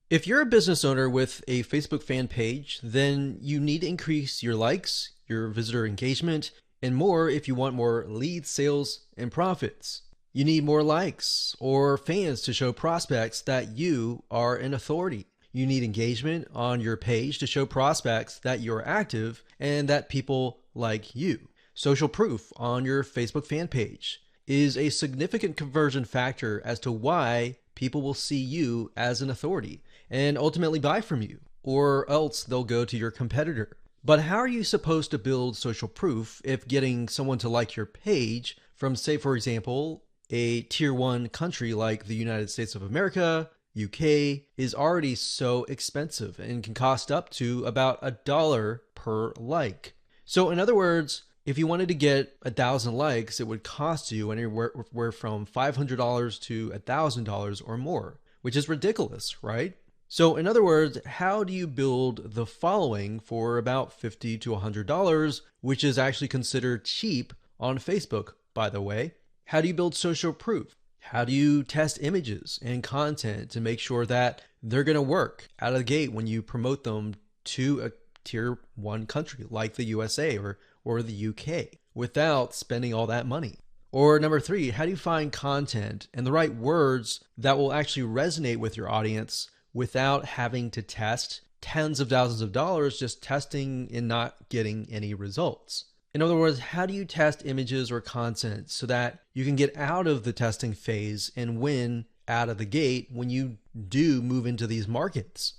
If you're a business owner with a Facebook fan page, then you need to increase your likes, your visitor engagement, and more if you want more leads, sales, and profits. You need more likes or fans to show prospects that you are an authority. You need engagement on your page to show prospects that you're active and that people like you. Social proof on your Facebook fan page is a significant conversion factor as to why people will see you as an authority and ultimately buy from you, or else they'll go to your competitor. But how are you supposed to build social proof if getting someone to like your page from, say, for example, a tier 1 country like the United States of America, UK, is already so expensive and can cost up to about $1 per like? So in other words, if you wanted to get 1,000 likes, it would cost you anywhere from $500 to $1,000 or more, which is ridiculous, right? So in other words, how do you build the following for about $50 to $100, which is actually considered cheap on Facebook, by the way? How do you build social proof? How do you test images and content to make sure that they're going to work out of the gate when you promote them to a tier 1 country like the USA or the UK without spending all that money? Or number 3, how do you find content and the right words that will actually resonate with your audience without having to test tens of thousands of dollars just testing and not getting any results? In other words, how do you test images or content so that you can get out of the testing phase and win out of the gate when you do move into these markets?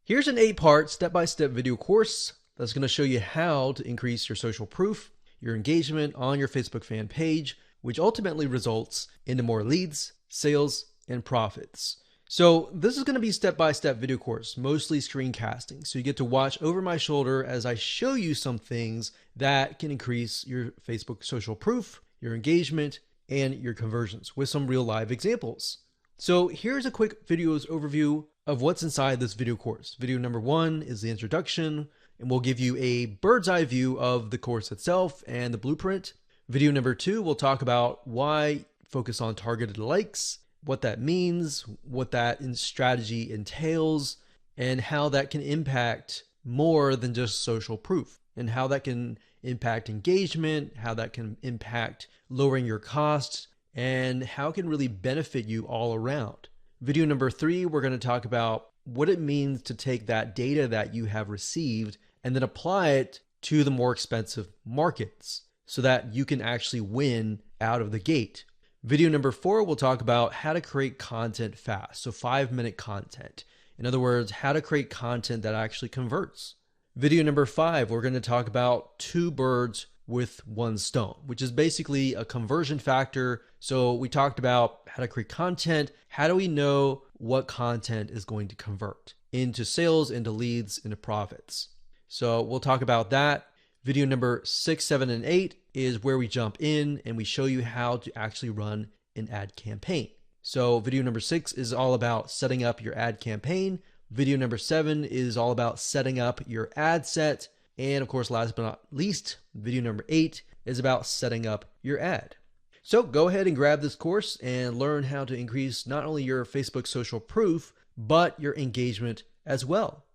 Here's an 8-part step-by-step video course that's going to show you how to increase your social proof, your engagement on your Facebook fan page, which ultimately results into more leads, sales, and profits. So this is going to be a step-by-step video course, mostly screencasting. So you get to watch over my shoulder as I show you some things that can increase your Facebook social proof, your engagement, and your conversions with some real live examples. So here's a quick video's overview of what's inside this video course. Video number 1 is the introduction, and we'll give you a bird's eye view of the course itself and the blueprint. Video number 2, we'll talk about why focus on targeted likes, what that means, what that strategy entails, and how that can impact more than just social proof, and how that can impact engagement, how that can impact lowering your costs, and how it can really benefit you all around. Video number 3, we're going to talk about what it means to take that data that you have received and then apply it to the more expensive markets so that you can actually win out of the gate. Video number 4, we'll talk about how to create content fast. So 5-minute content. In other words, how to create content that actually converts. Video number 5, we're going to talk about 2 birds with 1 stone, which is basically a conversion factor. So we talked about how to create content. How do we know what content is going to convert into sales, into leads, into profits? So we'll talk about that. Video number 6, 7, and 8 is where we jump in and we show you how to actually run an ad campaign. So video number 6 is all about setting up your ad campaign. Video number 7 is all about setting up your ad set. And of course, last but not least, video number 8 is about setting up your ad. So go ahead and grab this course and learn how to increase not only your Facebook social proof, but your engagement as well.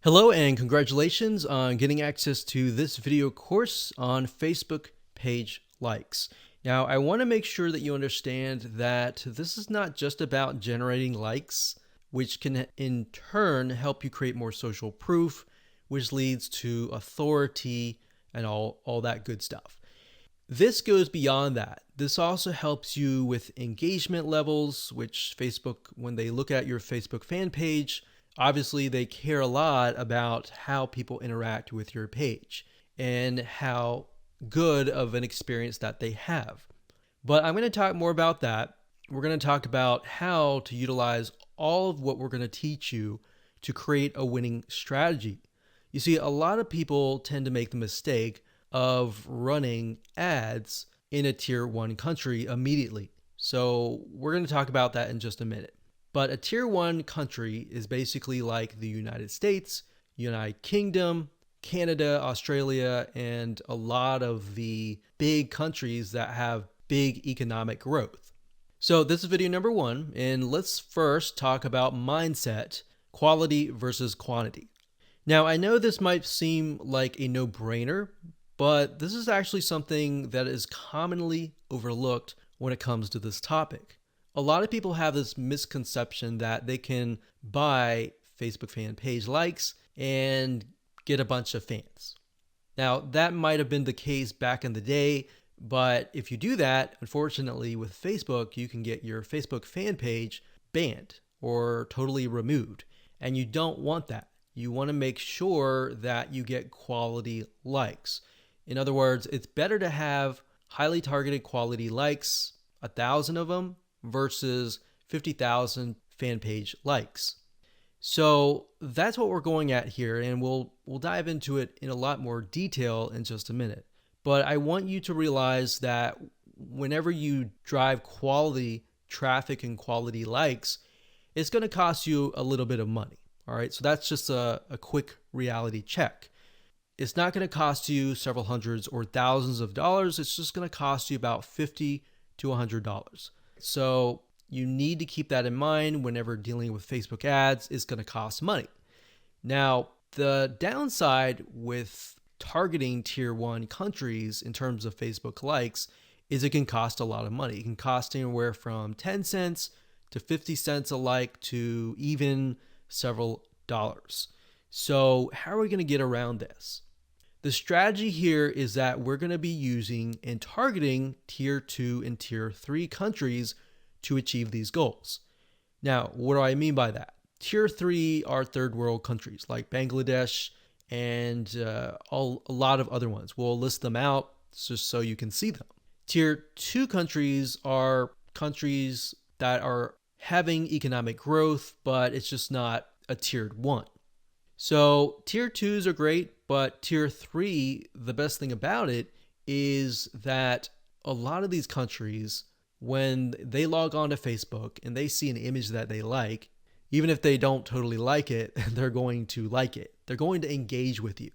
Hello and congratulations on getting access to this video course on Facebook page likes. Now, I want to make sure that you understand that this is not just about generating likes, which can in turn help you create more social proof, which leads to authority and all that good stuff. This goes beyond that. This also helps you with engagement levels, which Facebook, when they look at your Facebook fan page, obviously they care a lot about how people interact with your page and how good of an experience that they have. But I'm going to talk more about that. We're going to talk about how to utilize all of what we're going to teach you to create a winning strategy. You see, a lot of people tend to make the mistake of running ads in a tier 1 country immediately. So we're going to talk about that in just a minute. But a tier 1 country is basically like the United States, United Kingdom, Canada, Australia, and a lot of the big countries that have big economic growth. So this is video number 1, and let's first talk about mindset quality versus quantity. Now, I know this might seem like a no-brainer, but this is actually something that is commonly overlooked when it comes to this topic. A lot of people have this misconception that they can buy Facebook fan page likes and get a bunch of fans. Now, that might have been the case back in the day, but if you do that, unfortunately, with Facebook, you can get your Facebook fan page banned or totally removed. And you don't want that. You want to make sure that you get quality likes. In other words, it's better to have highly targeted quality likes, 1,000 of them, versus 50,000 fan page likes. So that's what we're going at here, and we'll dive into it in a lot more detail in just a minute. But I want you to realize that whenever you drive quality traffic and quality likes, it's going to cost you a little bit of money. All right, so that's just a quick reality check. It's not going to cost you several hundreds or thousands of dollars. It's just going to cost you about $50 to $100. So you need to keep that in mind whenever dealing with Facebook ads. It's going to cost money. Now, the downside with targeting tier 1 countries in terms of Facebook likes is it can cost a lot of money. It can cost anywhere from 10 cents to 50 cents a like to even several dollars. So how are we going to get around this? The strategy here is that we're going to be using and targeting tier 2 and tier 3 countries to achieve these goals. Now, what do I mean by that? Tier 3 are third world countries like Bangladesh and a lot of other ones. We'll list them out just so you can see them. Tier 2 countries are countries that are having economic growth, but it's just not a tiered 1. So tier 2s are great, but tier 3, the best thing about it is that a lot of these countries, when they log on to Facebook and they see an image that they like, even if they don't totally like it, they're going to like it. They're going to engage with you.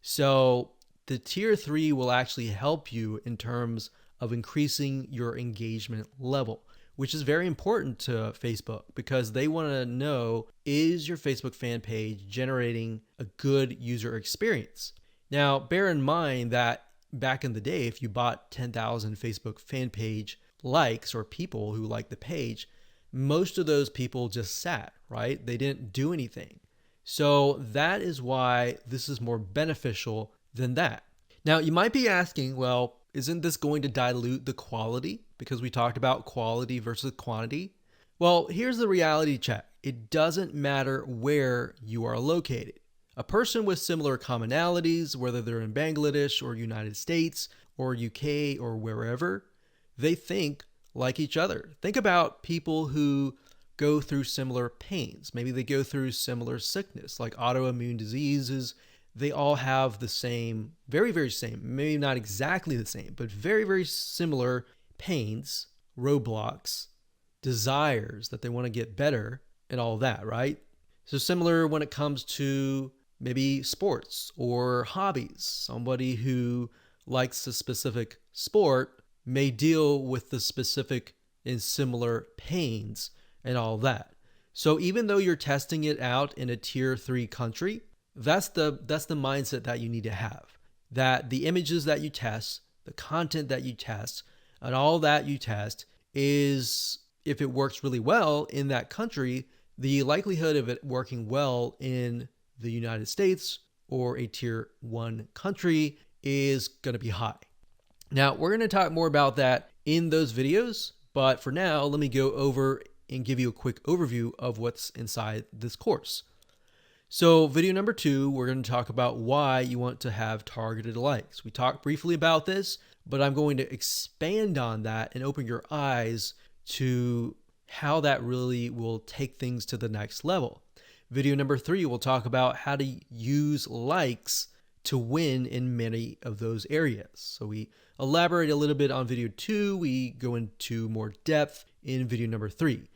So the tier 3 will actually help you in terms of increasing your engagement level, which is very important to Facebook because they want to know, is your Facebook fan page generating a good user experience? Now, bear in mind that back in the day, if you bought 10,000 Facebook fan page likes or people who liked the page, most of those people just sat, right? They didn't do anything. So that is why this is more beneficial than that. Now, you might be asking, well, isn't this going to dilute the quality? Because we talked about quality versus quantity. Well, here's the reality check. It doesn't matter where you are located. A person with similar commonalities, whether they're in Bangladesh or United States or UK or wherever, they think like each other. Think about people who go through similar pains. Maybe they go through similar sickness, like autoimmune diseases. They all have the same, very, very same, maybe not exactly the same, but very, very similar pains, roadblocks, desires that they want to get better and all that, right? So similar when it comes to maybe sports or hobbies. Somebody who likes a specific sport may deal with the specific and similar pains and all that. So even though you're testing it out in a tier 3 country, that's the mindset that you need to have. That the images that you test, the content that you test, and all that you test is, if it works really well in that country, the likelihood of it working well in the United States or a tier 1 country is going to be high. Now, we're going to talk more about that in those videos, but for now, let me go over and give you a quick overview of what's inside this course. So video number 2, we're going to talk about why you want to have targeted likes. We talked briefly about this, but I'm going to expand on that and open your eyes to how that really will take things to the next level. Video number 3, we'll talk about how to use likes to win in many of those areas. So we elaborate a little bit on video 2. We go into more depth in video number 3.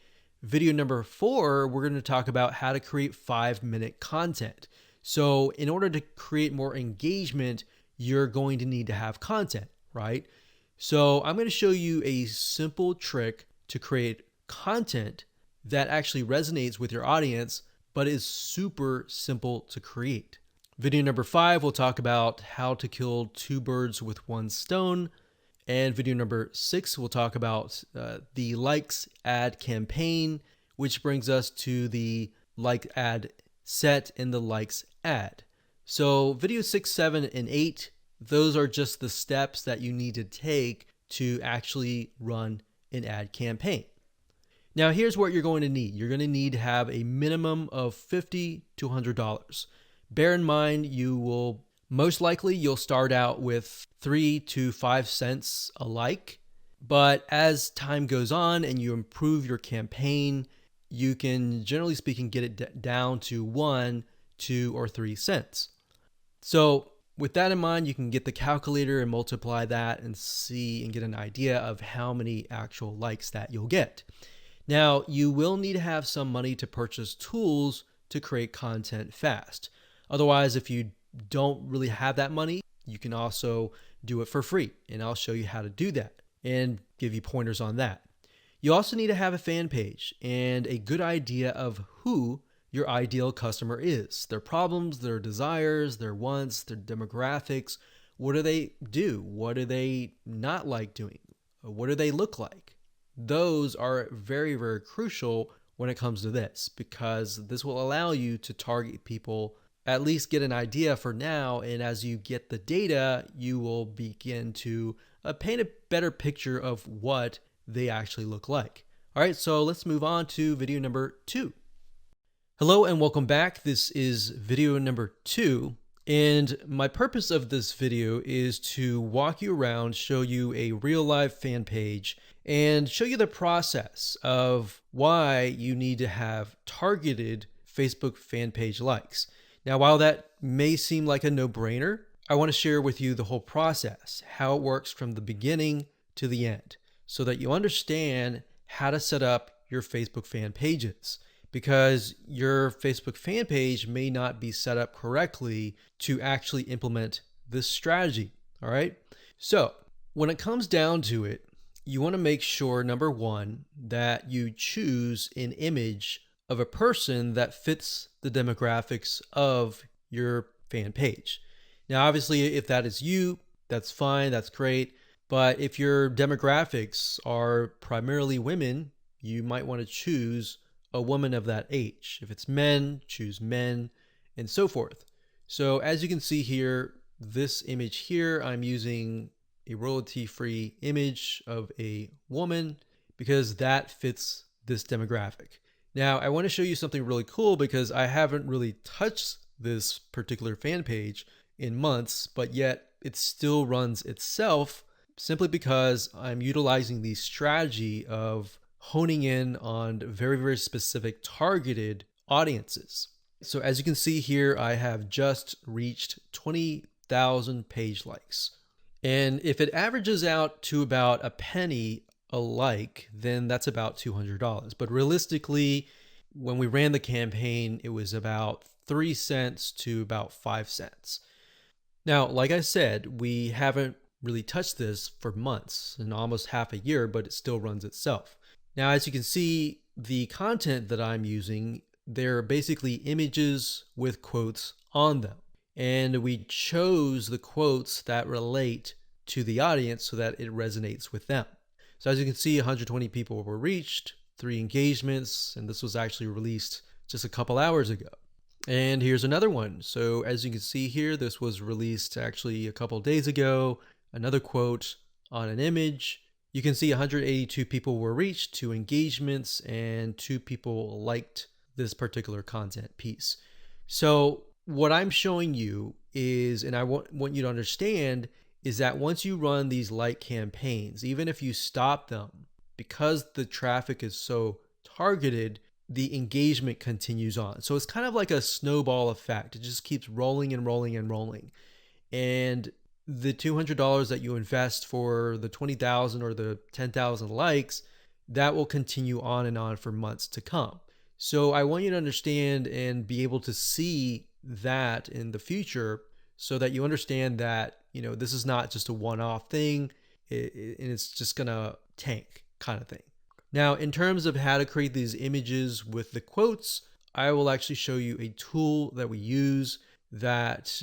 Video number 4, we're going to talk about how to create 5-minute content. So in order to create more engagement, you're going to need to have content, right? So I'm going to show you a simple trick to create content that actually resonates with your audience, but is super simple to create. Video number 5, we'll talk about how to kill 2 birds with 1 stone. And video number 6, we'll talk about the likes ad campaign, which brings us to the like ad set and the likes ad. So video 6, 7, and 8, those are just the steps that you need to take to actually run an ad campaign. Now here's what you're going to need. You're going to need to have a minimum of $50 to $100. Bear in mind, most likely you'll start out with 3 to 5 cents a like, but as time goes on and you improve your campaign, you can, generally speaking, get it down to 1, 2, or 3 cents. So with that in mind, you can get the calculator and multiply that and see and get an idea of how many actual likes that you'll get. Now, you will need to have some money to purchase tools to create content fast. Otherwise, if you don't really have that money, you can also do it for free. And I'll show you how to do that and give you pointers on that. You also need to have a fan page and a good idea of who your ideal customer is, their problems, their desires, their wants, their demographics. What do they do? What do they not like doing? What do they look like? Those are very, very crucial when it comes to this, because this will allow you to target people, at least get an idea for now. And as you get the data, you will begin to paint a better picture of what they actually look like. All right, so let's move on to video number 2. Hello and welcome back. This is video number 2. And my purpose of this video is to walk you around, show you a real live fan page, and show you the process of why you need to have targeted Facebook fan page likes. Now, while that may seem like a no-brainer, I want to share with you the whole process, how it works from the beginning to the end, so that you understand how to set up your Facebook fan pages, because your Facebook fan page may not be set up correctly to actually implement this strategy. All right. So when it comes down to it, you want to make sure, number 1, that you choose an image of a person that fits the demographics of your fan page. Now, obviously, if that is you, that's fine, that's great. But if your demographics are primarily women, you might want to choose a woman of that age. If it's men, choose men, and so forth. So as you can see here, this image here, I'm using a royalty-free image of a woman because that fits this demographic. Now, I want to show you something really cool because I haven't really touched this particular fan page in months, but yet it still runs itself simply because I'm utilizing the strategy of honing in on very, very specific targeted audiences. So as you can see here, I have just reached 20,000 page likes. And if it averages out to about a penny a like, then that's about $200. But realistically, when we ran the campaign, it was about 3 cents to about 5 cents. Now, like I said, we haven't really touched this for months and almost half a year, but it still runs itself. Now, as you can see, the content that I'm using, they're basically images with quotes on them. And we chose the quotes that relate to the audience so that it resonates with them. So as you can see, 120 people were reached, 3 engagements, and this was actually released just a couple hours ago. And here's another one. So as you can see here, this was released actually a couple days ago. Another quote on an image. You can see 182 people were reached, 2 engagements, and 2 people liked this particular content piece. So what I'm showing you is, and I want you to understand, is that once you run these like campaigns, even if you stop them, because the traffic is so targeted, the engagement continues on. So it's kind of like a snowball effect. It just keeps rolling and rolling and rolling. And the $200 that you invest for the 20,000 or the 10,000 likes, that will continue on and on for months to come. So I want you to understand and be able to see that in the future so that you understand that, this is not just a one-off thing and it's just gonna tank kind of thing. Now, in terms of how to create these images with the quotes, I will actually show you a tool that we use that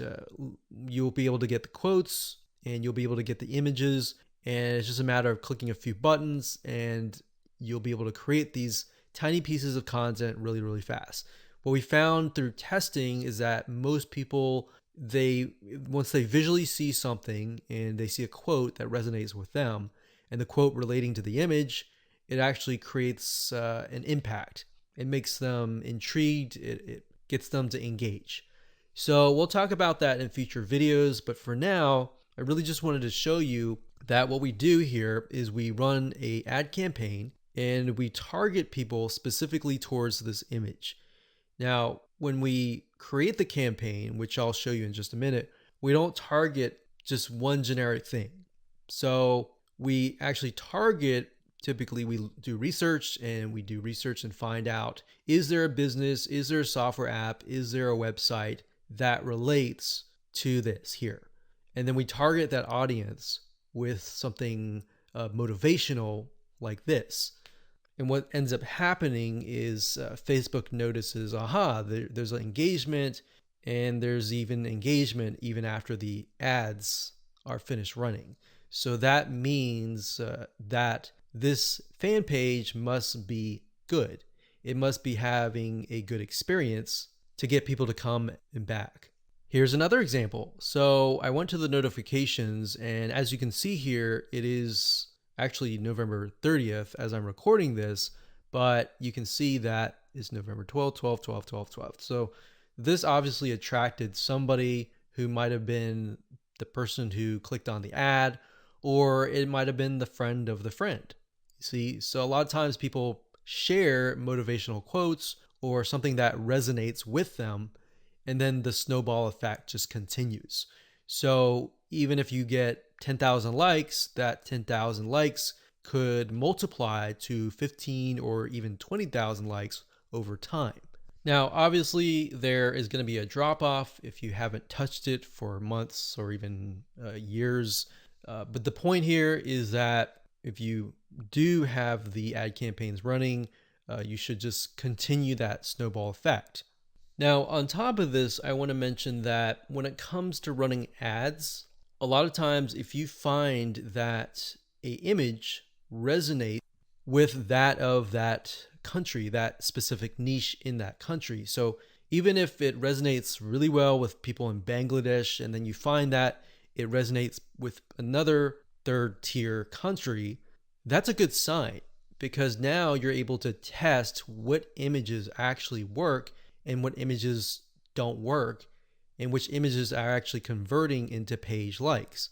you'll be able to get the quotes and you'll be able to get the images. And it's just a matter of clicking a few buttons and you'll be able to create these tiny pieces of content really, really fast. What we found through testing is that most people, once they visually see something and they see a quote that resonates with them and the quote relating to the image, it actually creates an impact. It makes them intrigued. It gets them to engage. So we'll talk about that in future videos, but for now, I really just wanted to show you that what we do here is we run an ad campaign and we target people specifically towards this image. Now, when we create the campaign, which I'll show you in just a minute, we don't target just one generic thing. So we actually target, typically we do research and find out, is there a business, is there a software app, is there a website that relates to this here? And then we target that audience with something motivational like this. And what ends up happening is Facebook notices, there's an engagement, and there's even engagement even after the ads are finished running. So that means that this fan page must be good. It must be having a good experience to get people to come and back. Here's another example. So I went to the notifications, and as you can see here, it is actually November 30th as I'm recording this, but you can see that it's November 12th, 12th, 12th, 12th, 12th. So this obviously attracted somebody who might have been the person who clicked on the ad, or it might have been the friend of the friend. See, so a lot of times people share motivational quotes or something that resonates with them, and then the snowball effect just continues. So even if you get 10,000 likes, that 10,000 likes could multiply to 15 or even 20,000 likes over time. Now, obviously, there is going to be a drop off if you haven't touched it for months or even years. But the point here is that if you do have the ad campaigns running, you should just continue that snowball effect. Now, on top of this, I want to mention that when it comes to running ads, a lot of times if you find that an image resonates with that of that country, that specific niche in that country. So even if it resonates really well with people in Bangladesh, and then you find that it resonates with another third tier country, that's a good sign, because now you're able to test what images actually work and what images don't work, and which images are actually converting into page likes.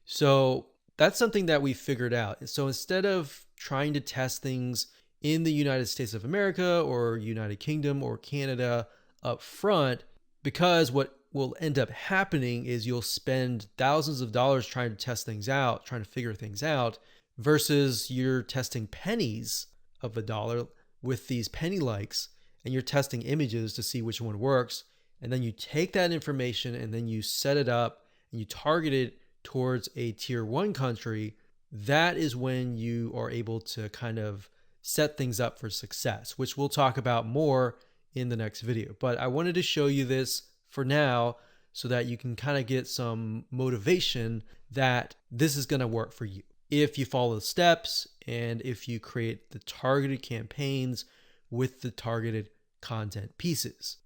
So that's something that we figured out. So instead of trying to test things in the United States of America or United Kingdom or Canada up front, because what will end up happening is you'll spend thousands of dollars trying to test things out, trying to figure things out, versus you're testing pennies of a dollar with these penny likes, and you're testing images to see which one works. And then you take that information and then you set it up and you target it towards a tier 1 country. That is when you are able to kind of set things up for success, which we'll talk about more in the next video. But I wanted to show you this for now so that you can kind of get some motivation that this is going to work for you if you follow the steps and if you create the targeted campaigns with the targeted content pieces.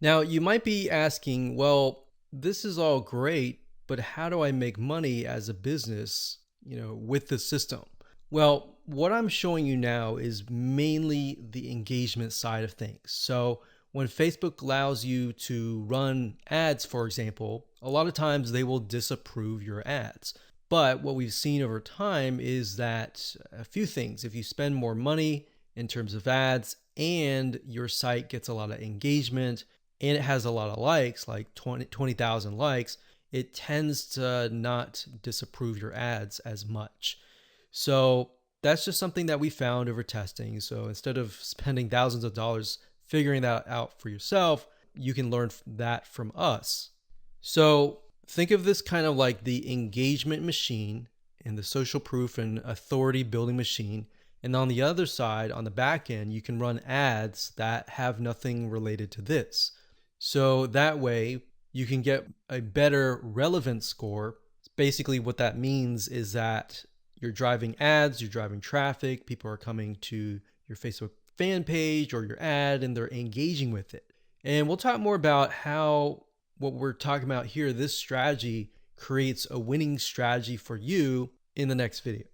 Now, you might be asking, well, this is all great, but how do I make money as a business, with the system? Well, what I'm showing you now is mainly the engagement side of things. So when Facebook allows you to run ads, for example, a lot of times they will disapprove your ads. But what we've seen over time is that a few things, if you spend more money in terms of ads and your site gets a lot of engagement and it has a lot of likes, like 20,000 likes, it tends to not disapprove your ads as much. So that's just something that we found over testing. So instead of spending thousands of dollars figuring that out for yourself, you can learn that from us. So think of this kind of like the engagement machine and the social proof and authority building machine. And on the other side, on the back end, you can run ads that have nothing related to this. So that way you can get a better relevance score. Basically, what that means is that you're driving ads, you're driving traffic, people are coming to your Facebook fan page or your ad and they're engaging with it. And we'll talk more about how what we're talking about here, this strategy creates a winning strategy for you in the next video.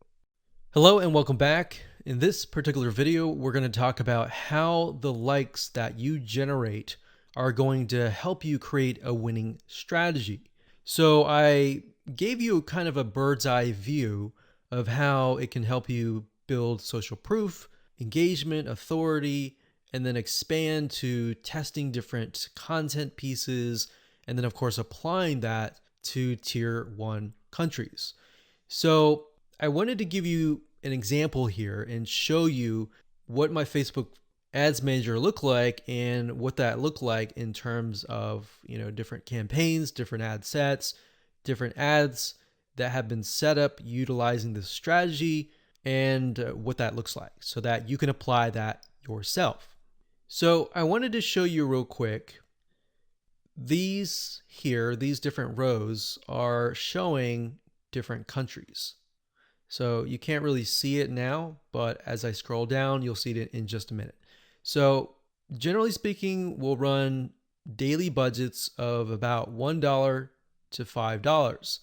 Hello and welcome back. In this particular video, we're going to talk about how the likes that you generate are going to help you create a winning strategy. So I gave you kind of a bird's eye view of how it can help you build social proof, engagement, authority, and then expand to testing different content pieces, and then of course applying that to tier 1 countries. So I wanted to give you an example here and show you what my Facebook ads manager looked like and what that looked like in terms of, different campaigns, different ad sets, different ads that have been set up utilizing this strategy, and what that looks like so that you can apply that yourself. So I wanted to show you real quick. These different rows are showing different countries. So you can't really see it now, but as I scroll down, you'll see it in just a minute. So generally speaking, we'll run daily budgets of about $1 to $5.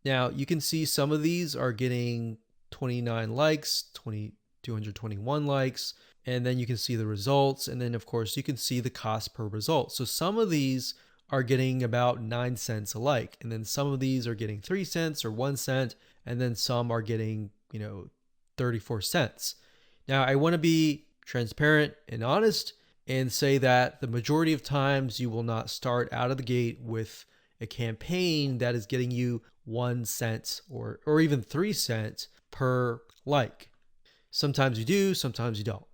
Now you can see some of these are getting 29 likes, 221 likes, and then you can see the results. And then of course you can see the cost per result. So some of these are getting about 9 cents a like. And then some of these are getting 3 cents or 1 cent. And then some are getting, 34 cents. Now I want to be transparent and honest and say that the majority of times you will not start out of the gate with a campaign that is getting you 1 cent or even 3 cents per like. Sometimes you do, sometimes you don't.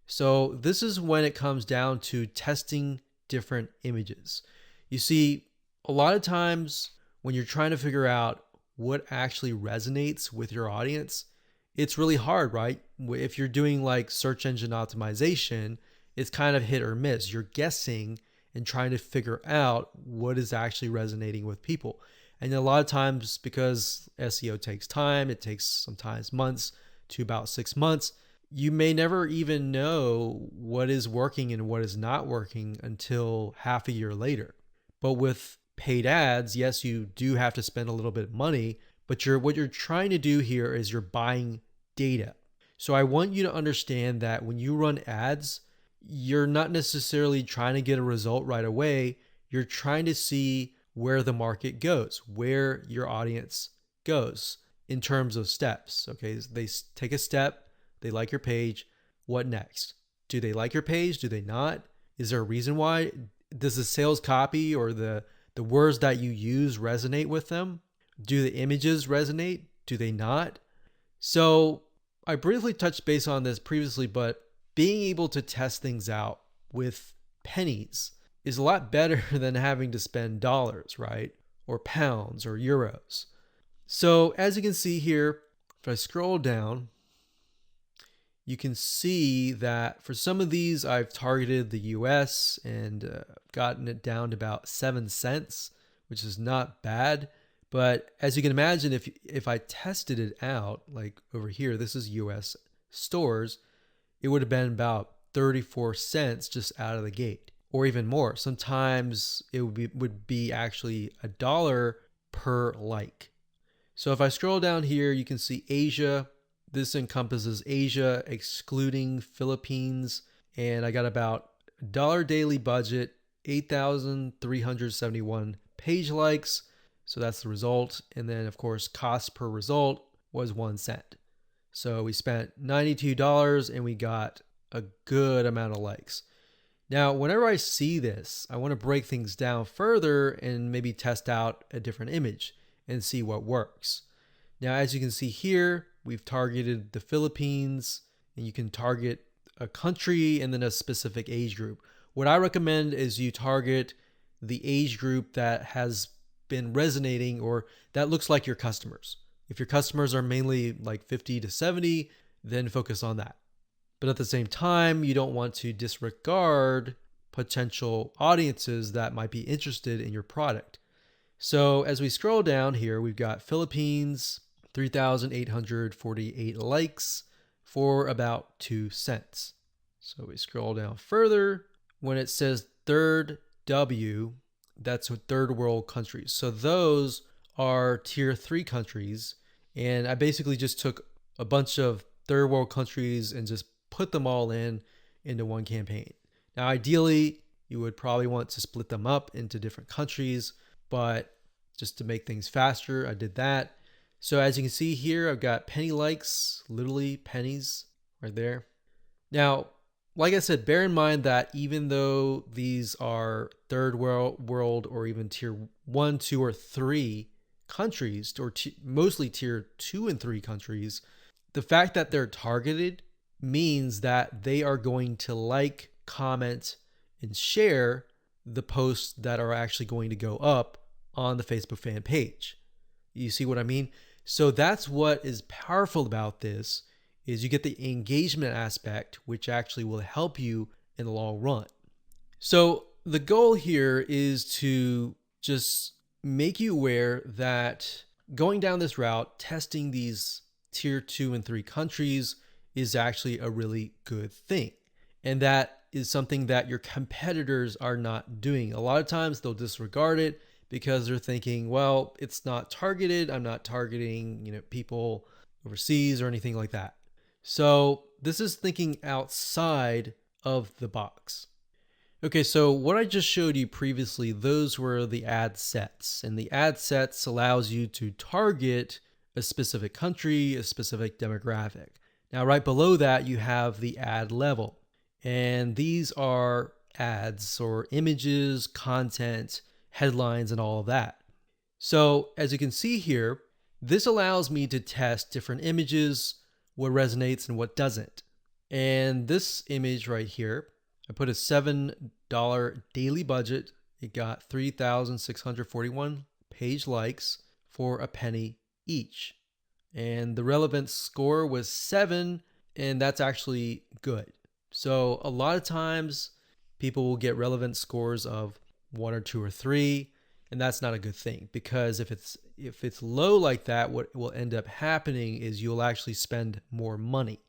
So this is when it comes down to testing different images. You see, a lot of times when you're trying to figure out what actually resonates with your audience, it's really hard, right? If you're doing like search engine optimization, it's kind of hit or miss. You're guessing and trying to figure out what is actually resonating with people. And a lot of times, because SEO takes time, it takes sometimes months to about 6 months, you may never even know what is working and what is not working until half a year later. But with paid ads, yes, you do have to spend a little bit of money, but what you're trying to do here is you're buying data. So I want you to understand that when you run ads, you're not necessarily trying to get a result right away. You're trying to see where the market goes, where your audience goes in terms of steps. Okay, they take a step, they like your page. What next? Do they like your page? Do they not? Is there a reason why? Does the sales copy or the words that you use resonate with them? Do the images resonate? Do they not? So I briefly touched base on this previously, but being able to test things out with pennies is a lot better than having to spend dollars, right? Or pounds or euros. So as you can see here, if I scroll down, you can see that for some of these, I've targeted the US and gotten it down to about 7 cents, which is not bad. But as you can imagine, if I tested it out, like over here, this is US stores, it would have been about 34 cents just out of the gate, or even more. Sometimes it would be actually $1 per like. So if I scroll down here, you can see Asia. This encompasses Asia, excluding Philippines. And I got about $1 daily budget, 8,371 page likes. So that's the result. And then of course, cost per result was 1 cent. So we spent $92 and we got a good amount of likes. Now, whenever I see this, I want to break things down further and maybe test out a different image and see what works. Now, as you can see here, we've targeted the Philippines, and you can target a country and then a specific age group. What I recommend is you target the age group that has been resonating or that looks like your customers. If your customers are mainly like 50 to 70, then focus on that. But at the same time, you don't want to disregard potential audiences that might be interested in your product. So as we scroll down here, we've got Philippines, 3,848 likes for about 2 cents. So we scroll down further. When it says third W, that's third world countries. So those are tier 3 countries. And I basically just took a bunch of third world countries and just put them all into one campaign. Now, ideally, you would probably want to split them up into different countries, but just to make things faster, I did that. So as you can see here, I've got penny likes, literally pennies right there. Now, like I said, bear in mind that even though these are third world or even tier 1, 2, or 3 countries, or mostly tier 2 and 3 countries, the fact that they're targeted means that they are going to like, comment, and share the posts that are actually going to go up on the Facebook fan page. You see what I mean? So that's what is powerful about this, is you get the engagement aspect, which actually will help you in the long run. So the goal here is to just make you aware that going down this route, testing these tier 2 and 3 countries is actually a really good thing. And that is something that your competitors are not doing. A lot of times they'll disregard it because they're thinking, well, it's not targeted. I'm not targeting, people overseas or anything like that. So this is thinking outside of the box. Okay, so what I just showed you previously, those were the ad sets. And the ad sets allows you to target a specific country, a specific demographic. Now, right below that, you have the ad level. And these are ads or images, content, headlines, and all of that. So as you can see here, this allows me to test different images, what resonates and what doesn't. And this image right here, I put a $7 daily budget. It got 3,641 page likes for a penny each. And the relevance score was 7, and that's actually good. So a lot of times people will get relevance scores of 1 or 2 or 3, and that's not a good thing, because if it's low like that, what will end up happening is you'll actually spend more money.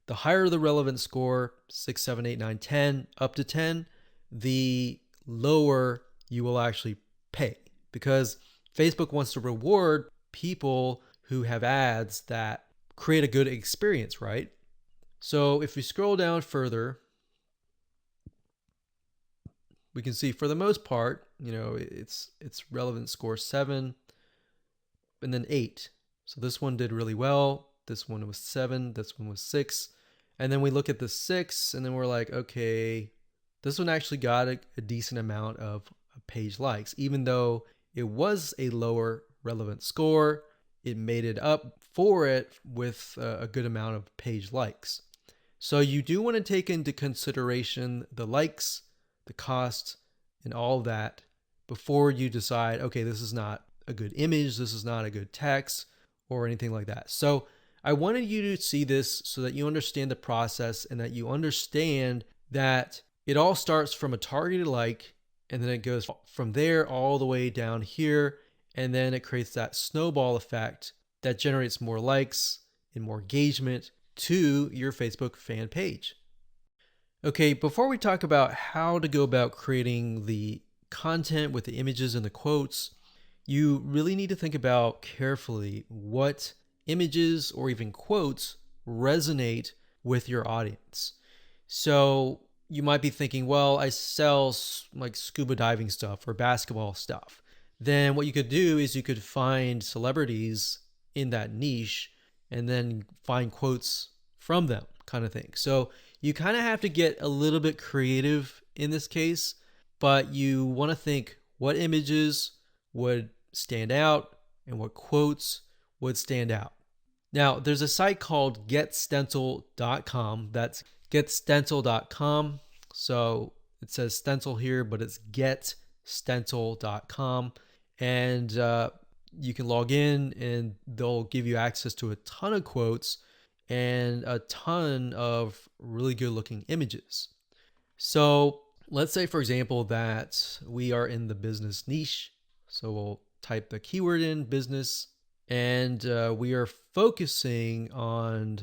The higher the relevance score, 6, 7, 8, 9, 10, up to 10, the lower you will actually pay, because Facebook wants to reward people who have ads that create a good experience, right? So if we scroll down further, we can see for the most part, it's relevant score 7 and then 8. So this one did really well. This one was 7. This one was 6. And then we look at the 6 and then we're like, okay, this one actually got a decent amount of page likes. Even though it was a lower relevant score, it made it up for it with a good amount of page likes. So you do want to take into consideration the likes, the cost, and all that before you decide, okay, this is not a good image, this is not a good text, or anything like that. So I wanted you to see this so that you understand the process and that you understand that it all starts from a targeted like, and then it goes from there all the way down here, and then it creates that snowball effect that generates more likes and more engagement to your Facebook fan page. Okay, before we talk about how to go about creating the content with the images and the quotes, you really need to think about carefully what images or even quotes resonate with your audience. So you might be thinking, well, I sell like scuba diving stuff or basketball stuff. Then what you could do is you could find celebrities in that niche and then find quotes from them, kind of thing. So you kind of have to get a little bit creative in this case, but you want to think what images would stand out and what quotes would stand out. Now, there's a site called getstencil.com. That's getstencil.com. So it says stencil here, but it's getstencil.com. And you can log in and they'll give you access to a ton of quotes. and a ton of really good looking images. So let's say, for example, that we are in the business niche. So we'll type the keyword in business, and we are focusing on,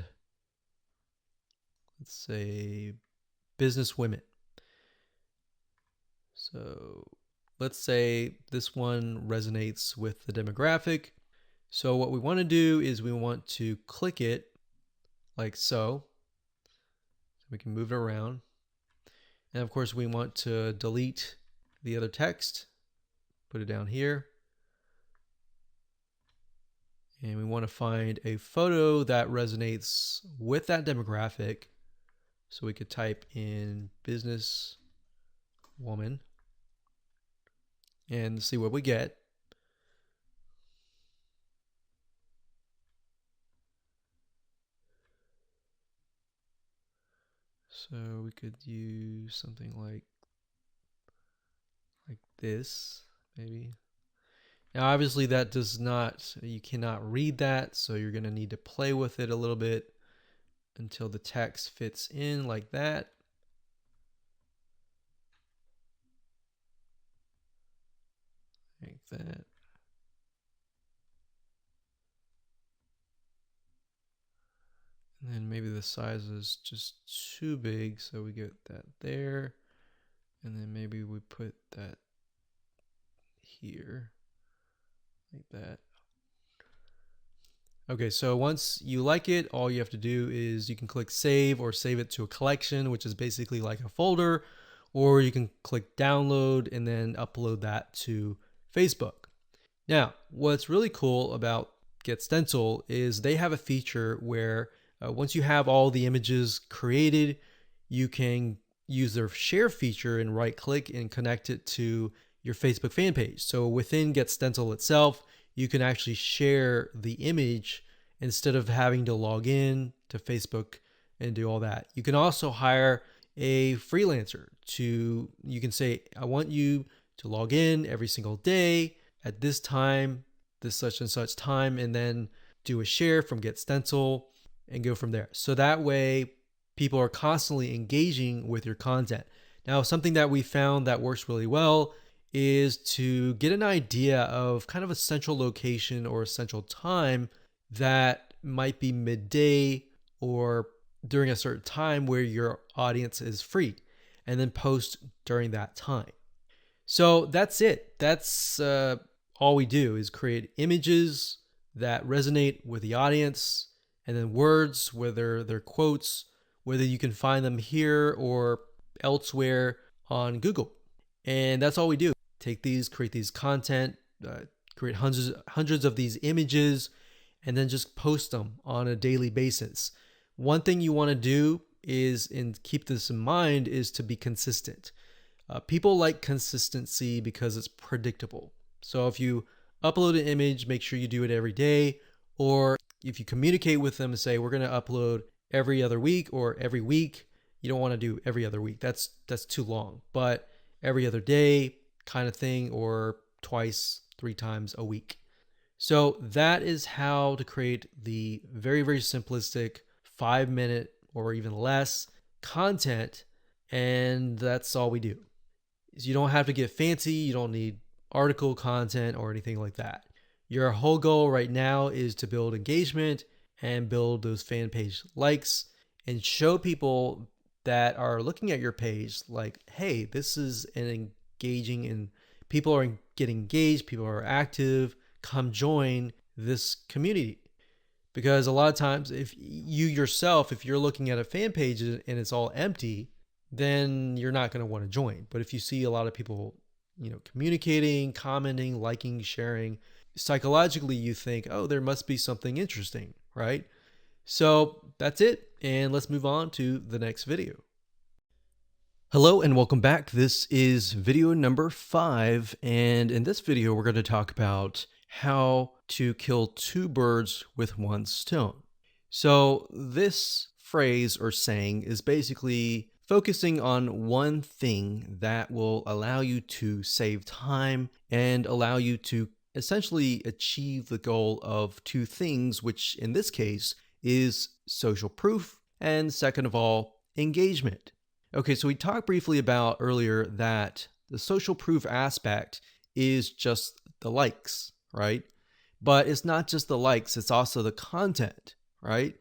let's say, business women. So let's say this one resonates with the demographic. So what we want to do is we want to click it like so. We can move it around. And of course, we want to delete the other text, put it down here. And we want to find a photo that resonates with that demographic. So we could type in business woman and see what we get. So we could use something like this, maybe. Now, obviously that does not, you cannot read that, so you're going to need to play with it a little bit until the text fits in like that. Like that. And then maybe the size is just too big, so we get that there. And then maybe we put that here, like that. Okay, so once you like it, all you have to do is you can click save or save it to a collection, which is basically like a folder, or you can click download and then upload that to Facebook. Now, what's really cool about Get Stencil is they have a feature where once you have all the images created, you can use their share feature and right click and connect it to your Facebook fan page. So within Get Stencil itself, you can actually share the image instead of having to log in to Facebook and do all that. You can also hire a freelancer to, you can say, I want you to log in every single day at this time, this such and such time, and then do a share from Get Stencil and go from there. So that way people are constantly engaging with your content. Now, something that we found that works really well is to get an idea of kind of a central location or a central time that might be midday or during a certain time where your audience is free, and then post during that time. So that's it. That's all we do is create images that resonate with the audience, and then words, whether they're quotes, whether you can find them here or elsewhere on Google. And that's all we do. Take these, create these content, create hundreds of these images, and then just post them on a daily basis. One thing you want to do is, and keep this in mind, is to be consistent. People like consistency because it's predictable. So if you upload an image, make sure you do it every day. Or if you communicate with them and say, we're going to upload every other week or every week, you don't want to do every other week. That's too long. But every other day kind of thing, or twice, 3 times a week. So that is how to create the very, very simplistic 5-minute or even less content. And that's all we do. You don't have to get fancy. You don't need article content or anything like that. Your whole goal right now is to build engagement and build those fan page likes and show people that are looking at your page like, hey, this is an engaging, and people are getting engaged, people are active, come join this community. Because a lot of times if you yourself, if you're looking at a fan page and it's all empty, then you're not going to want to join. But if you see a lot of people, communicating, commenting, liking, sharing, psychologically you think, oh, there must be something interesting, right? So that's it. And let's move on to the next video. Hello and welcome back. This is video number 5. And in this video, we're going to talk about how to kill 2 birds with 1 stone. So this phrase or saying is basically focusing on one thing that will allow you to save time and allow you to essentially achieve the goal of 2 things, which in this case is social proof, and second of all, engagement. Okay, so we talked briefly about earlier that the social proof aspect is just the likes, right? But it's not just the likes, it's also the content, right?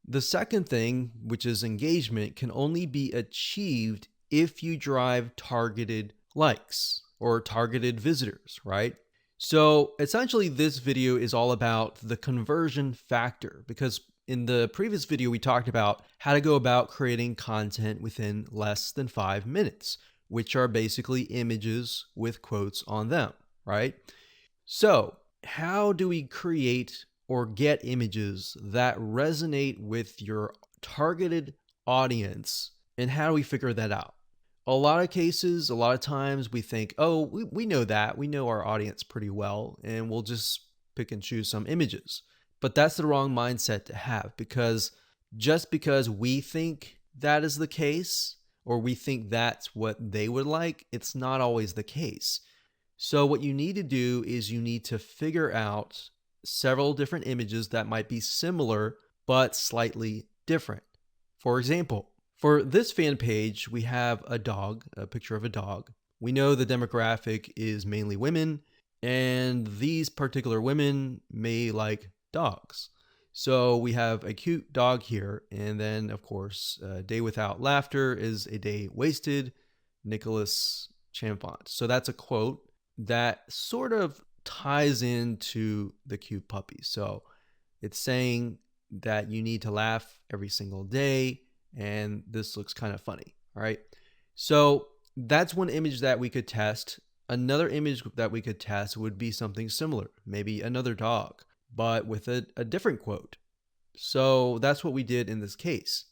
The second thing, which is engagement, can only be achieved if you drive targeted likes or targeted visitors, right? So essentially, this video is all about the conversion factor because in the previous video, we talked about how to go about creating content within less than 5 minutes, which are basically images with quotes on them, right? So, how do we create or get images that resonate with your targeted audience? And how do we figure that out? A lot of cases, a lot of times we think, oh, we know that. We know our audience pretty well, and we'll just pick and choose some images. But that's the wrong mindset to have because just because we think that is the case, or we think that's what they would like, it's not always the case. So what you need to do is you need to figure out several different images that might be similar but slightly different. For example, for this fan page, we have a dog, a picture of a dog. We know the demographic is mainly women, and these particular women may like dogs. So we have a cute dog here, and then, of course, a day without laughter is a day wasted, Nicholas Chamfont. So that's a quote that sort of ties into the cute puppy. So it's saying that you need to laugh every single day, and this looks kind of funny. All right. So that's one image that we could test. Another image that we could test would be something similar, maybe another dog, but with a different quote. So that's what we did in this case.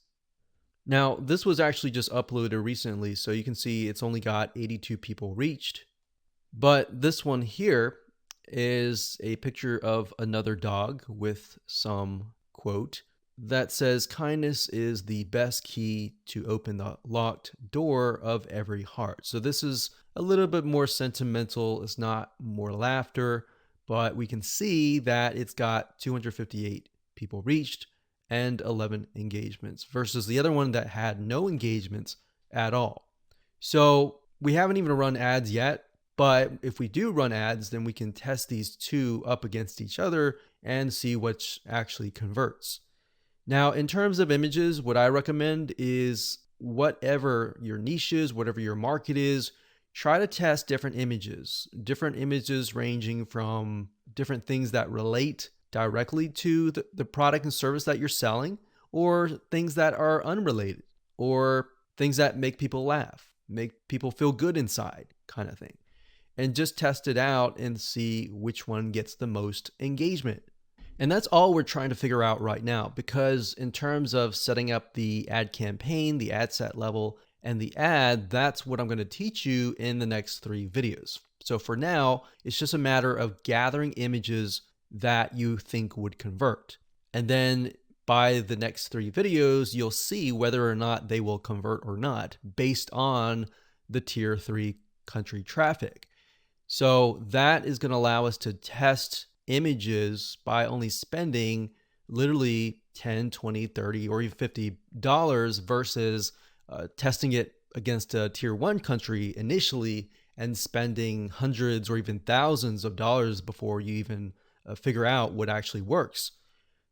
Now, this was actually just uploaded recently, so you can see it's only got 82 people reached. But this one here is a picture of another dog with some quote that says, "Kindness is the best key to open the locked door of every heart." So this is a little bit more sentimental. It's not more laughter, but we can see that it's got 258 people reached and 11 engagements versus the other one that had no engagements at all. So we haven't even run ads yet. But if we do run ads, then we can test these two up against each other and see which actually converts. Now, in terms of images, what I recommend is whatever your niche is, whatever your market is, try to test different images ranging from different things that relate directly to the product and service that you're selling, or things that are unrelated, or things that make people laugh, make people feel good inside, kind of thing. And just test it out and see which one gets the most engagement. And that's all we're trying to figure out right now, because in terms of setting up the ad campaign, the ad set level, and the ad, that's what I'm going to teach you in the next 3 videos. So for now, it's just a matter of gathering images that you think would convert. And then by the next 3 videos, you'll see whether or not they will convert or not based on the tier 3 country traffic. So that is going to allow us to test images by only spending literally $10, $20, $30, or even $50 versus testing it against a tier 1 country initially and spending hundreds or even thousands of dollars before you even figure out what actually works.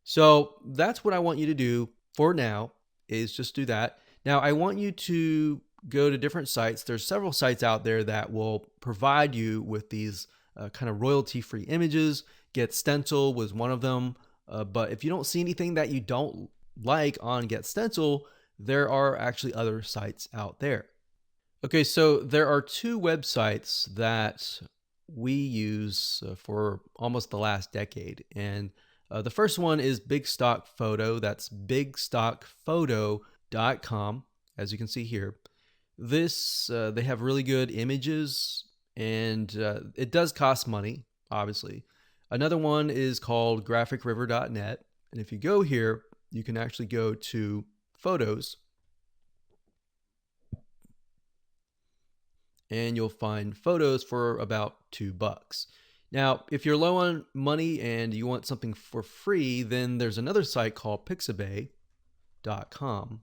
So that's what I want you to do for now, is just do that. Now, I want you to go to different sites. There's several sites out there that will provide you with these kind of royalty-free images. Get Stencil was one of them. But if you don't see anything that you don't like on Get Stencil, there are actually other sites out there. Okay, so there are 2 websites that we use for almost the last decade. And the first one is Big Stock Photo. That's bigstockphoto.com, as you can see here. This, they have really good images, and it does cost money, obviously. Another one is called graphicriver.net. And if you go here, you can actually go to photos, and you'll find photos for about $2. Now, if you're low on money and you want something for free, then there's another site called Pixabay. fluff.com.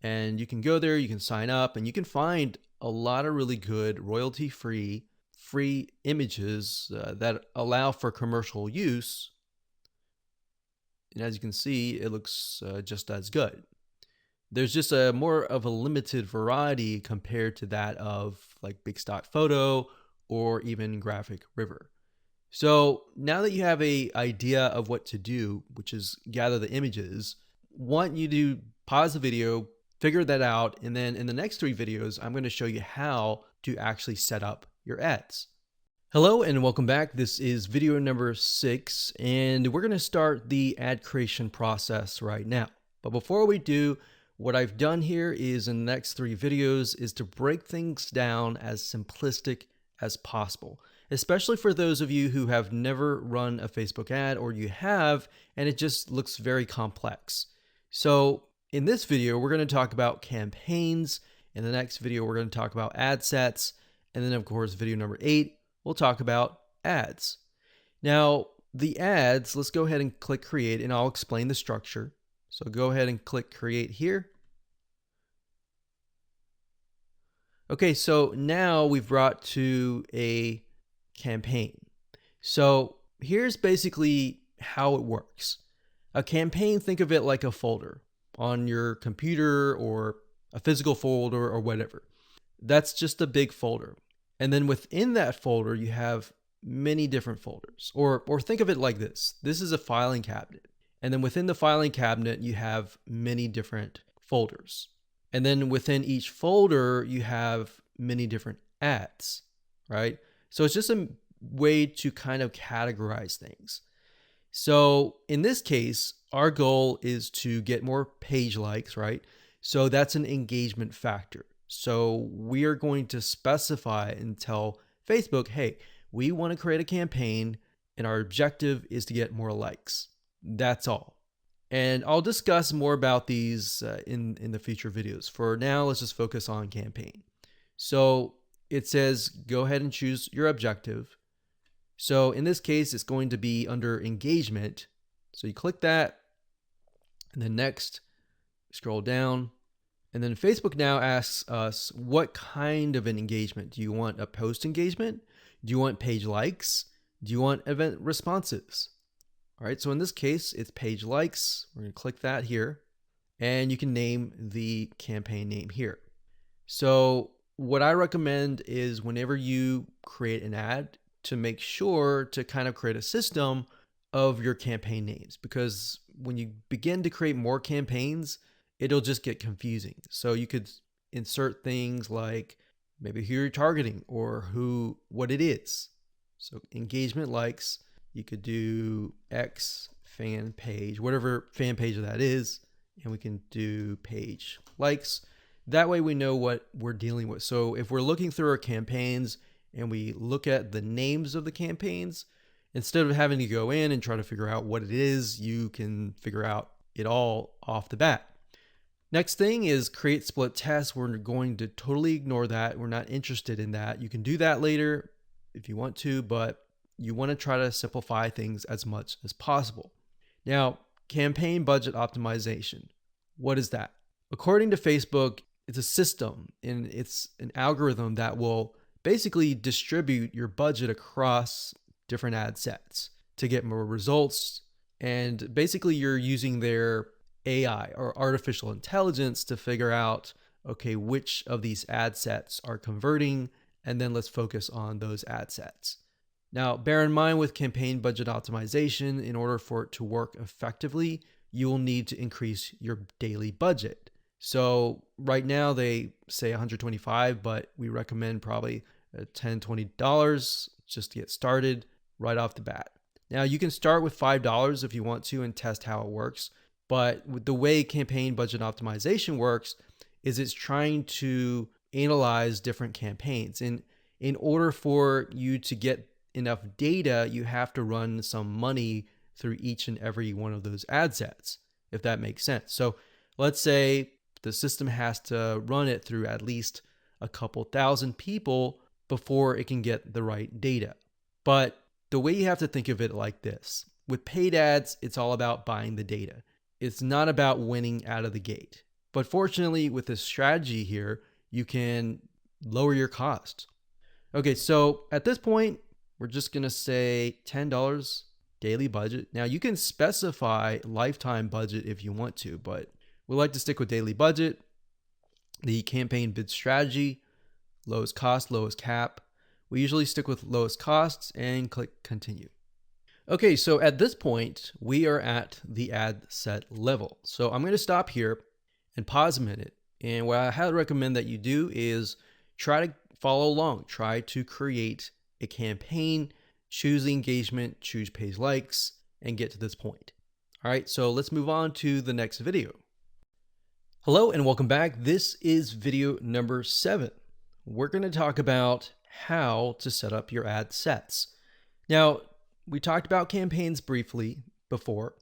And you can go there, you can sign up, and you can find a lot of really good royalty-free free images that allow for commercial use. And as you can see, it looks just as good. There's just a more of a limited variety compared to that of like Big Stock Photo or even Graphic River. So now that you have a idea of what to do, which is gather the images, want you to pause the video, figure that out, and then in the next 3 videos, I'm going to show you how to actually set up your ads. Hello and welcome back. This is video number 6, and we're going to start the ad creation process right now. But before we do, what I've done here is in the next 3 videos is to break things down as simplistic as possible, especially for those of you who have never run a Facebook ad, or you have and it just looks very complex. So in this video, we're going to talk about campaigns. In the next video, we're going to talk about ad sets. And then of course, video number 8, we'll talk about ads. Now the ads, let's go ahead and click create and I'll explain the structure. So go ahead and click create here. Okay, so now we've brought to a campaign. So here's basically how it works. A campaign, think of it like a folder on your computer or a physical folder or whatever. That's just a big folder. And then within that folder, you have many different folders. Or think of it like this. This is a filing cabinet. And then within the filing cabinet, you have many different folders. And then within each folder, you have many different ads, right? So it's just a way to kind of categorize things. So in this case, our goal is to get more page likes, right? So that's an engagement factor. So we are going to specify and tell Facebook, hey, we want to create a campaign and our objective is to get more likes. That's all. And I'll discuss more about these in the future videos. For now, let's just focus on campaign. So it says, go ahead and choose your objective. So in this case, it's going to be under engagement. So you click that and then next, scroll down. And then Facebook now asks us, what kind of an engagement? Do you want a post engagement? Do you want page likes? Do you want event responses? All right, so in this case, it's page likes. We're going to click that here, and you can name the campaign name here. So what I recommend is whenever you create an ad, to make sure to kind of create a system of your campaign names, because when you begin to create more campaigns, it'll just get confusing. So you could insert things like maybe who you're targeting or what it is. So engagement likes. You could do X fan page, whatever fan page that is, and we can do page likes. That way we know what we're dealing with. So if we're looking through our campaigns and we look at the names of the campaigns, instead of having to go in and try to figure out what it is, you can figure out it all off the bat. Next thing is create split tests. We're going to totally ignore that. We're not interested in that. You can do that later if you want to, but you want to try to simplify things as much as possible. Now, campaign budget optimization. What is that? According to Facebook, it's a system and it's an algorithm that will basically distribute your budget across different ad sets to get more results. And basically you're using their AI or artificial intelligence to figure out, okay, which of these ad sets are converting, and then let's focus on those ad sets. Now, bear in mind with campaign budget optimization, in order for it to work effectively, you will need to increase your daily budget. So right now they say $125, but we recommend probably $10, $20 just to get started right off the bat. Now you can start with $5 if you want to and test how it works. But with the way campaign budget optimization works is it's trying to analyze different campaigns. And in order for you to get enough data, you have to run some money through each and every one of those ad sets, if that makes sense. So let's say the system has to run it through at least a couple thousand people before it can get the right data. But the way you have to think of it like this, with paid ads, it's all about buying the data. it's not about winning out of the gate. But fortunately, with this strategy here, you can lower your cost. Okay, so at this point, we're just going to say $10 daily budget. Now, you can specify lifetime budget if you want to, but we like to stick with daily budget. The campaign bid strategy, lowest cost, lowest cap. We usually stick with lowest costs and click continue. Okay, so at this point, we are at the ad set level. So I'm going to stop here and pause a minute. And what I highly recommend that you do is try to follow along. Try to create a campaign, choose the engagement, choose page likes, and get to this point. All right, so let's move on to the next video. Hello and welcome back. This is video number 7. We're going to talk about how to set up your ad sets. Now, we talked about campaigns briefly before.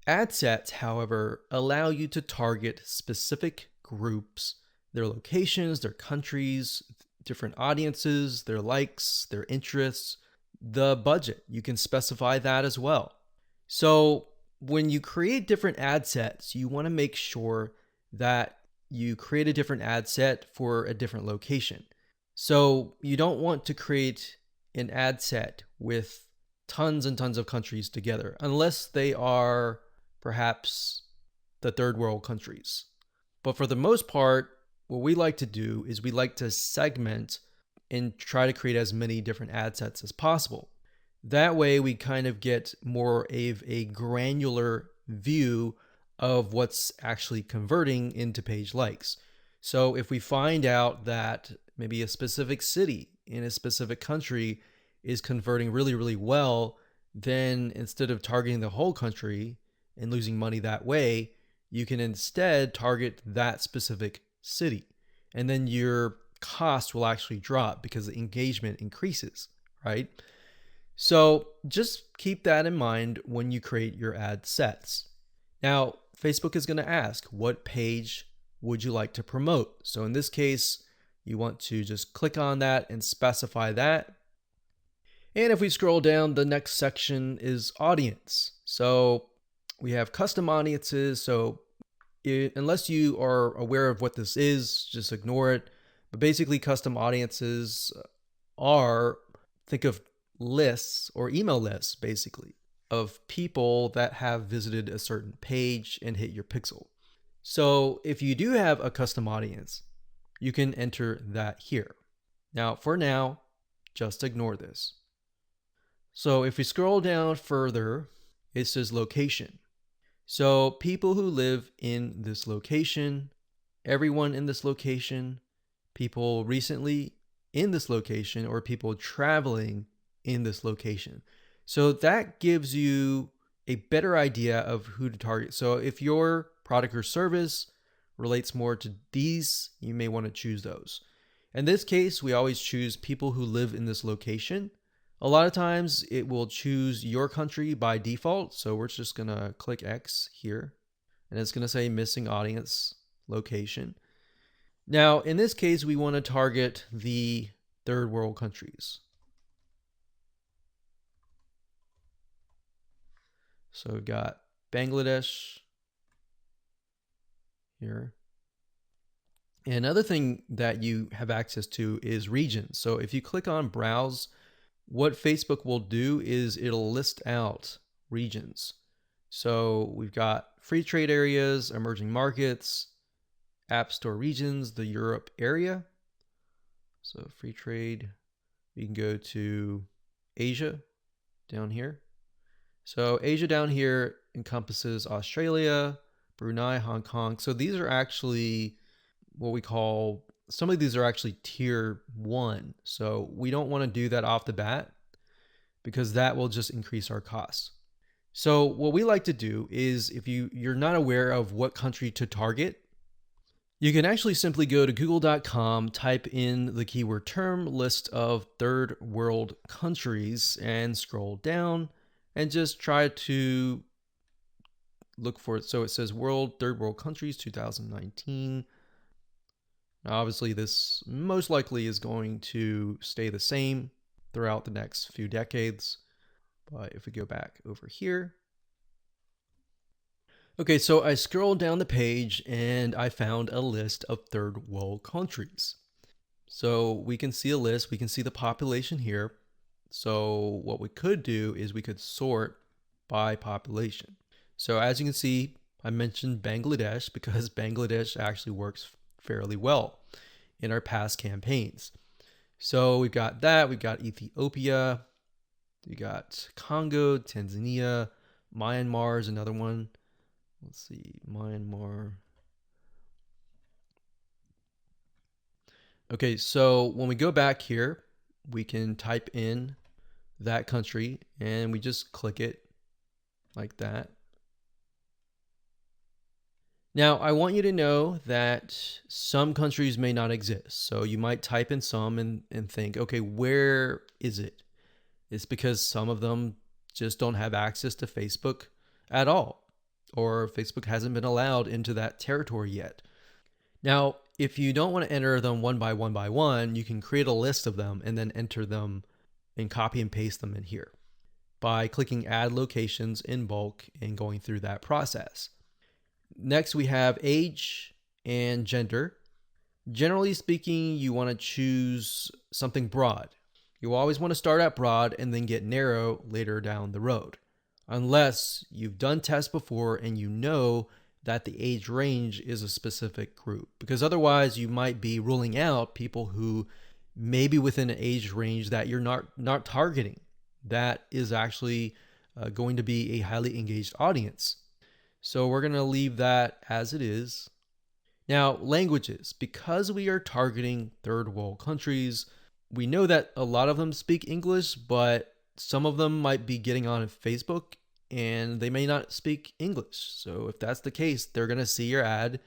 Ad sets, however, allow you to target specific groups, their locations, their countries, different audiences, their likes, their interests, the budget. You can specify that as well. So when you create different ad sets, you want to make sure that you create a different ad set for a different location. So you don't want to create an ad set with tons and tons of countries together, unless they are perhaps the third world countries. But for the most part, what we like to do is we like to segment and try to create as many different ad sets as possible. That way we kind of get more of a granular view of what's actually converting into page likes. So if we find out that maybe a specific city in a specific country is converting really, really well, then instead of targeting the whole country and losing money that way, you can instead target that specific city. And then your cost will actually drop because the engagement increases, right? So just keep that in mind when you create your ad sets. Now, Facebook is going to ask, what page would you like to promote? So in this case, you want to just click on that and specify that. And if we scroll down, the next section is audience. So we have custom audiences. So unless you are aware of what this is, just ignore it. But basically, custom audiences are, think of lists or email lists, basically, of people that have visited a certain page and hit your pixel. So if you do have a custom audience, you can enter that here. Now, for now, just ignore this. So if we scroll down further, it says location. So people who live in this location, everyone in this location, people recently in this location, or people traveling in this location. So that gives you a better idea of who to target. So if your product or service relates more to these, you may want to choose those. In this case, we always choose people who live in this location. A lot of times it will choose your country by default. So we're just going to click X here and it's going to say missing audience location. Now, in this case, we want to target the third world countries. So we've got Bangladesh here. And another thing that you have access to is regions. So if you click on browse, what Facebook will do is it'll list out regions. So we've got free trade areas, emerging markets, app store regions, the Europe area. So free trade, you can go to Asia down here. So Asia down here encompasses Australia, Brunei, Hong Kong. So these are actually what we call, some of these are actually tier 1. So we don't want to do that off the bat because that will just increase our costs. So what we like to do is, if you're not aware of what country to target, you can actually simply go to google.com, type in the keyword term, list of third world countries, and scroll down and just try to look for it. So it says third world countries 2019. Now, obviously, this most likely is going to stay the same throughout the next few decades. But if we go back over here, Okay, so I scrolled down the page and I found a list of third world countries. So we can see a list, we can see the population here. So what we could do is we could sort by population. So as you can see, I mentioned Bangladesh because Bangladesh actually works fairly well in our past campaigns. So we've got that, we've got Ethiopia, we got Congo, Tanzania, Myanmar is another one. Let's see, Myanmar. Okay, so when we go back here, we can type in that country and we just click it like that. Now, I want you to know that some countries may not exist. So you might type in some and think, okay, where is it? It's because some of them just don't have access to Facebook at all, or Facebook hasn't been allowed into that territory yet. Now, if you don't want to enter them one by one by one, you can create a list of them and then enter them and copy and paste them in here by clicking add locations in bulk and going through that process. Next, we have age and gender. Generally speaking, you want to choose something broad. You always want to start out broad and then get narrow later down the road, unless you've done tests before and you know that the age range is a specific group, because otherwise you might be ruling out people who may be within an age range that you're not targeting. That is actually going to be a highly engaged audience. So we're going to leave that as it is. Now, languages. Because we are targeting third world countries, we know that a lot of them speak English, but some of them might be getting on Facebook and they may not speak English. So if that's the case, they're going to see your ad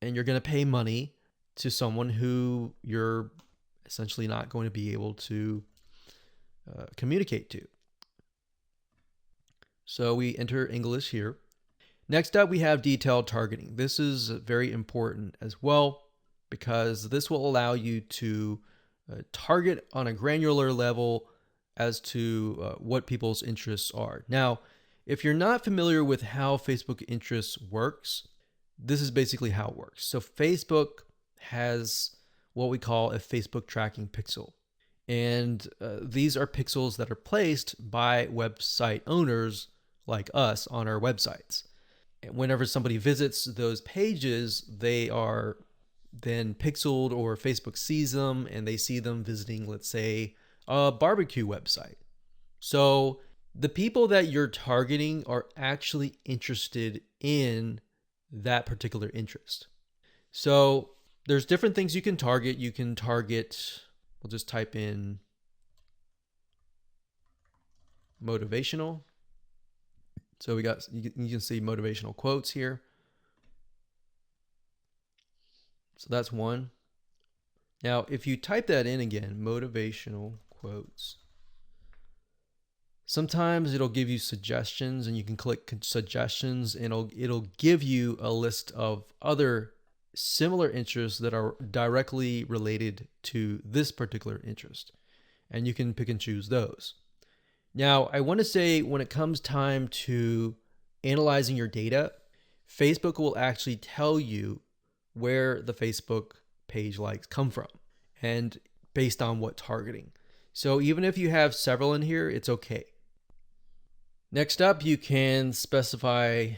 and you're going to pay money to someone who you're essentially not going to be able to communicate to. So we enter English here. Next up, we have detailed targeting. This is very important as well because this will allow you to target on a granular level as to what people's interests are. Now, if you're not familiar with how Facebook interests works, this is basically how it works. So Facebook has what we call a Facebook tracking pixel. And these are pixels that are placed by website owners like us on our websites. Whenever somebody visits those pages, they are then pixeled, or Facebook sees them and they see them visiting, let's say, a barbecue website. So the people that you're targeting are actually interested in that particular interest. So there's different things you can target. You can target, we'll just type in motivational. So we got, you can see motivational quotes here. So that's one. Now, if you type that in again, motivational quotes, sometimes it'll give you suggestions and you can click suggestions and it'll give you a list of other similar interests that are directly related to this particular interest. And you can pick and choose those. Now, I want to say when it comes time to analyzing your data, Facebook will actually tell you where the Facebook page likes come from and based on what targeting. So even if you have several in here, it's okay. Next up, you can specify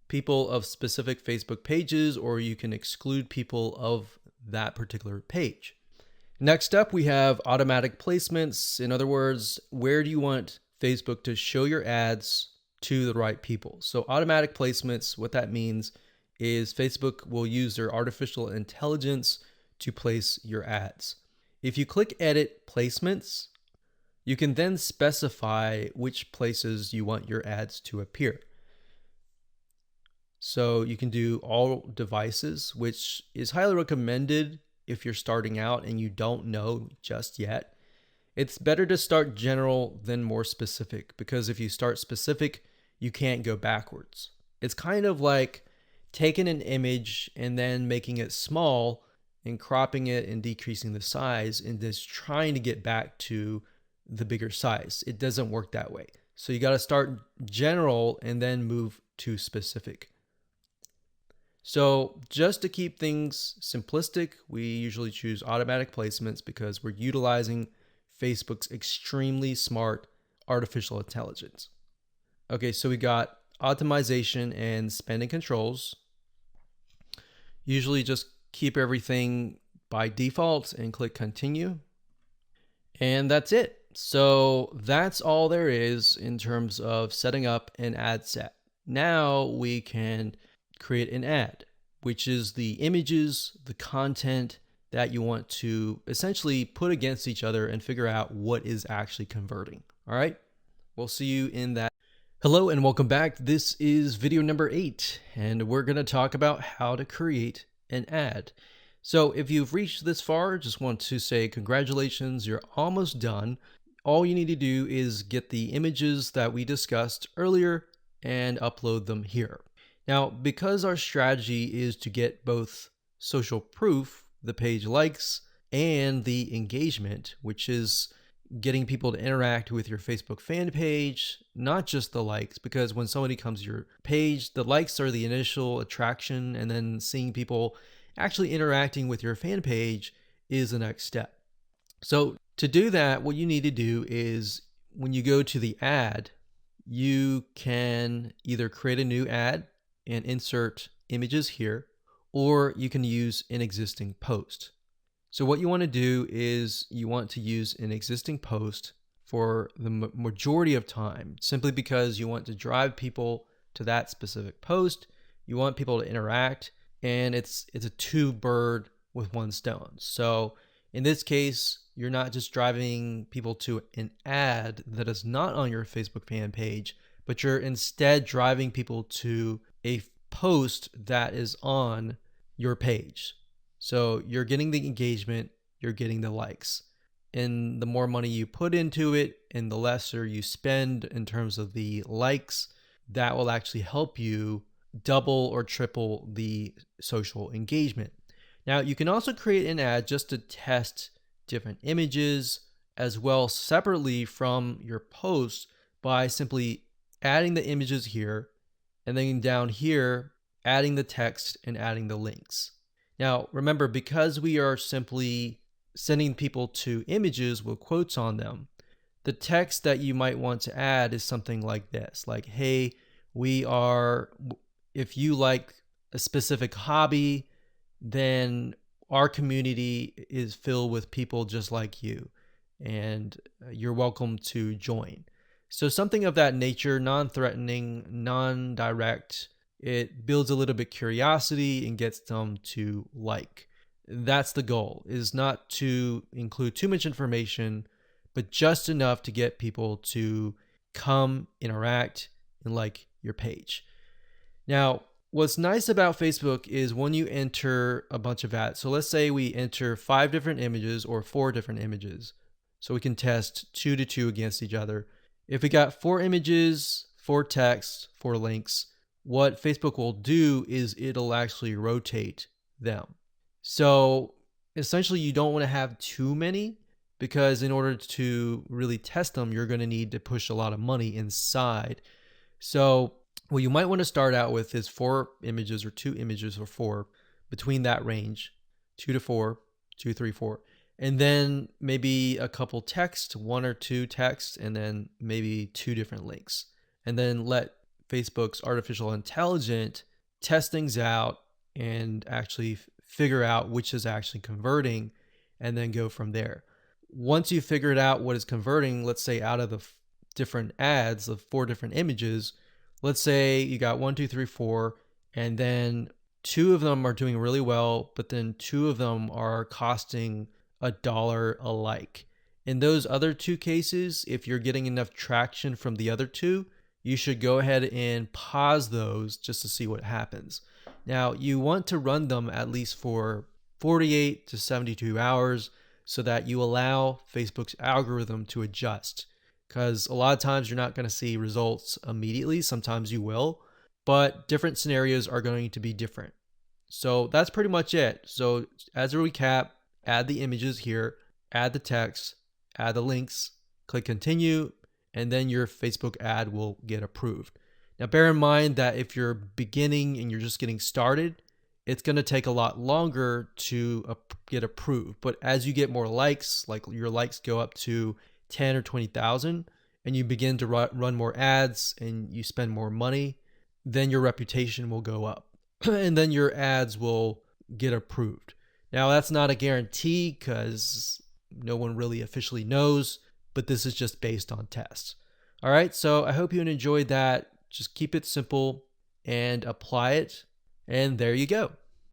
people of specific Facebook pages, or you can exclude people of that particular page. Next up, we have automatic placements. In other words, where do you want Facebook to show your ads to the right people? So automatic placements, what that means is Facebook will use their artificial intelligence to place your ads. If you click edit placements, you can then specify which places you want your ads to appear. So you can do all devices, which is highly recommended if you're starting out and you don't know just yet. It's better to start general than more specific, because if you start specific, you can't go backwards. It's kind of like taking an image and then making it small and cropping it and decreasing the size and just trying to get back to the bigger size. It doesn't work that way. So you got to start general and then move to specific. So just to keep things simplistic, we usually choose automatic placements because we're utilizing Facebook's extremely smart artificial intelligence. Okay, so we got optimization and spending controls. Usually just keep everything by default and click continue. And that's it. So that's all there is in terms of setting up an ad set. Now we can create an ad, which is the images, the content that you want to essentially put against each other and figure out what is actually converting. All right, we'll see you in that. Hello and welcome back. This is video number 8, and we're going to talk about how to create an ad. So if you've reached this far, just want to say congratulations, you're almost done. All you need to do is get the images that we discussed earlier and upload them here. Now, because our strategy is to get both social proof, the page likes, and the engagement, which is getting people to interact with your Facebook fan page, not just the likes, because when somebody comes to your page, the likes are the initial attraction, and then seeing people actually interacting with your fan page is the next step. So to do that, what you need to do is when you go to the ad, you can either create a new ad and insert images here, or you can use an existing post. So what you want to do is you want to use an existing post for the majority of time, simply because you want to drive people to that specific post. You want people to interact, and it's a two bird with one stone. So in this case, you're not just driving people to an ad that is not on your Facebook fan page, but you're instead driving people to a post that is on your page. So you're getting the engagement, you're getting the likes. And the more money you put into it and the lesser you spend in terms of the likes, that will actually help you double or triple the social engagement. Now, you can also create an ad just to test different images as well separately from your post by simply adding the images here and then down here, adding the text and adding the links. Now, remember, because we are simply sending people to images with quotes on them, the text that you might want to add is something like this, like, hey, if you like a specific hobby, then our community is filled with people just like you, and you're welcome to join. So something of that nature, non-threatening, non-direct. It builds a little bit curiosity and gets them to like. That's the goal, is not to include too much information, but just enough to get people to come, interact, and like your page. Now, what's nice about Facebook is when you enter a bunch of ads. So let's say we enter 5 different images or 4 different images. So we can test 2 to 2 against each other. If we got 4 images, 4 text, 4 links, what Facebook will do is it'll actually rotate them. So essentially you don't want to have too many, because in order to really test them, you're going to need to push a lot of money inside. So what you might want to start out with is 4 images or 2 images or 4, between that range, 2 to 4, 2, 3, 4. And then maybe a couple text, 1 or 2 texts, and then maybe 2 different links. And then let Facebook's artificial intelligence test things out and actually figure out which is actually converting, and then go from there. Once you've figured out what is converting, let's say out of the different ads of 4 different images, let's say you got 1, 2, 3, 4, and then 2 of them are doing really well, but then 2 of them are costing $1 a like. In those other 2 cases, if you're getting enough traction from the other 2, you should go ahead and pause those just to see what happens. Now, you want to run them at least for 48 to 72 hours so that you allow Facebook's algorithm to adjust. Because a lot of times you're not going to see results immediately. Sometimes you will, but different scenarios are going to be different. So that's pretty much it. So as a recap, add the images here, add the text, add the links, click continue, and then your Facebook ad will get approved. Now, bear in mind that if you're beginning and you're just getting started, it's going to take a lot longer to get approved. But as you get more likes, like your likes go up to 10 or 20,000, and you begin to run more ads and you spend more money, then your reputation will go up and then your ads will get approved. Now, that's not a guarantee because no one really officially knows, but this is just based on tests. All right, so I hope you enjoyed that. Just keep it simple and apply it. And there you go.